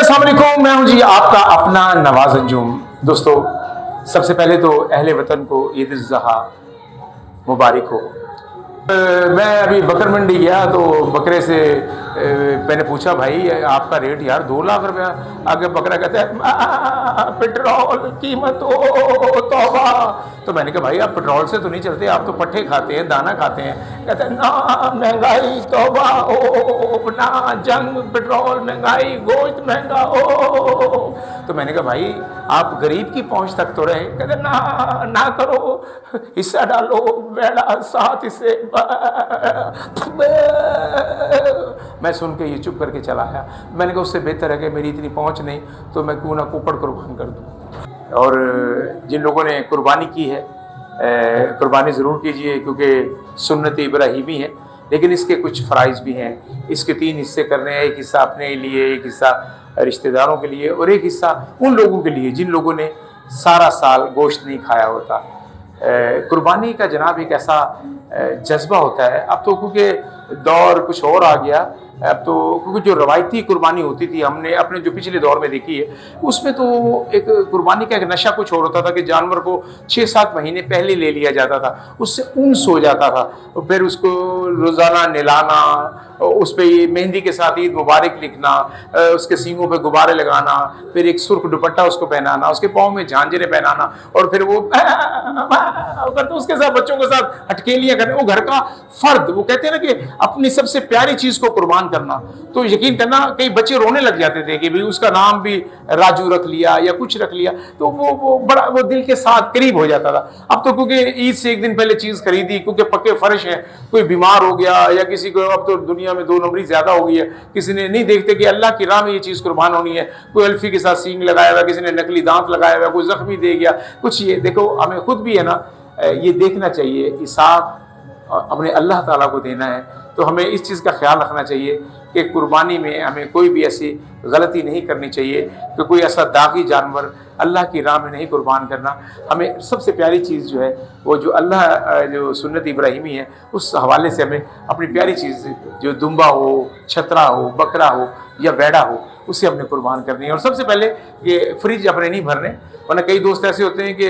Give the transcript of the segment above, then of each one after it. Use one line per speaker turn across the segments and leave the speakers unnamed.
अस्सलाम वालेकुम, मैं हूं जी आपका अपना नवाज अंजुम। दोस्तों, सबसे पहले तो अहले वतन को ईद उल ज़ुहा मुबारक हो। मैं अभी बकर मंडी गया तो बकरे से मैंने पूछा, भाई आपका रेट यार 2 लाख रुपया। आगे बकरा कहता है पेट्रोल कीमत हो तौबा। तो मैंने कहा, भाई आप पेट्रोल से तो नहीं चलते, आप तो पट्ठे खाते हैं, दाना खाते हैं। कहते हैं ना महंगाई तौबा हो, ना जंग पेट्रोल महंगाई, गोश्त महंगा हो। तो मैंने कहा, भाई आप गरीब की पहुंच तक तो रहे। कहते ना करो, हिस्सा डालो, बेड़ा साथ हिस्से। मैं सुन के ये चुप करके चला आया। मैंने कहा, उससे बेहतर है कि मेरी इतनी पहुंच नहीं तो मैं क्यों ना कुपड़ कुर्बान कर दूं। और जिन लोगों ने कुर्बानी की है, कुर्बानी ज़रूर कीजिए, क्योंकि सुन्नत इब्राहीमी है। लेकिन इसके कुछ फ़राइज़ भी हैं। इसके 3 हिस्से करने हैं। एक हिस्सा अपने लिए, एक हिस्सा रिश्तेदारों के लिए, और एक हिस्सा उन लोगों के लिए जिन लोगों ने सारा साल गोश्त नहीं खाया होता। कुर्बानी का जनाब एक ऐसा जज्बा होता है। अब तो क्योंकि दौर कुछ और आ गया, अब तो क्योंकि जो रवायती कुर्बानी होती थी हमने अपने जो पिछले दौर में देखी है, उसमें तो एक कुर्बानी का एक नशा कुछ और होता था कि जानवर को 6-7 महीने पहले ले लिया जाता था, उससे उन्स हो जाता था, और फिर उसको रोज़ाना नहलाना, उस पर ये मेहंदी के साथ ईद मुबारक लिखना, उसके सींगों पे गुब्बारे लगाना, फिर एक सुर्ख दुपट्टा उसको पहनाना, उसके पाँव में झांझरें पहनाना, और फिर वो करते उसके साथ बच्चों के साथ हटकेलियाँ करने। वो घर का फर्द, वो कहते हैं ना कि अपनी सबसे प्यारी चीज़ को कुर्बान करना। तो यकीन करना, कई बच्चे रोने लग जाते थे कि भाई उसका नाम भी राजू रख लिया या कुछ रख लिया, तो वो बड़ा वो दिल के साथ करीब हो जाता था। अब तो क्योंकि ईद से एक दिन पहले चीज़ खरीदी, क्योंकि पक्के फर्श हैं, कोई बीमार हो गया या किसी को, अब तो दुनिया में 2 नंबरी ज़्यादा हो गई है, किसी ने नहीं देखते कि अल्लाह की राह में ये चीज़ कुर्बान होनी है। कोई अल्फी के साथ सींग लगाया हुआ, किसी ने नकली दांत लगाया हुआ, कोई जख्मी दे गया कुछ। ये देखो, हमें खुद भी है ना ये देखना चाहिए, हिसाब अपने अल्लाह ताला को देना है। तो हमें इस चीज़ का ख्याल रखना चाहिए कि कुर्बानी में हमें कोई भी ऐसी गलती नहीं करनी चाहिए कि कोई ऐसा दागी जानवर अल्लाह की राह में नहीं कुर्बान करना। हमें सबसे प्यारी चीज़ जो है वो जो अल्लाह जो सुन्नत इब्राहीमी है, उस हवाले से हमें अपनी प्यारी चीज़ जो दुम्बा हो, छतरा हो, बकरा हो या बैड़ा हो, उसे हमने कुर्बान करनी है। और सबसे पहले ये फ्रिज अपने नहीं भरने, वरना कई दोस्त ऐसे होते हैं कि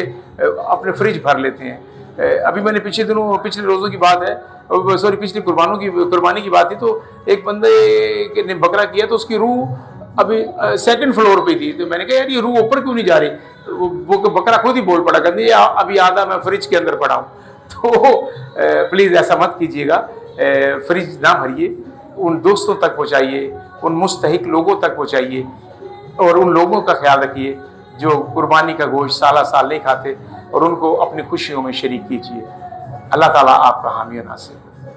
अपने फ्रिज भर लेते हैं। अभी मैंने पिछले रोज़ों की बात है, सॉरी पिछली कुर्बानी की बात थी, तो एक बंदे ने बकरा किया तो उसकी रूह अभी 2nd फ्लोर पे थी। तो मैंने कहा, यार ये रूह ऊपर क्यों नहीं जा रही? वो बकरा खुद ही बोल पड़ा, कहते अभी आधा मैं फ्रिज के अंदर पड़ा हूँ। तो प्लीज़ ऐसा मत कीजिएगा, फ्रिज ना भरिए, उन दोस्तों तक पहुँचाइए, उन मुस्तहिक लोगों तक पहुँचाइए, और उन लोगों का ख्याल रखिए जो कुर्बानी का गोश्त साल नहीं खाते, और उनको अपनी खुशियों में शरीक कीजिए। अल्लाह ताला आपका हामी और नासिर।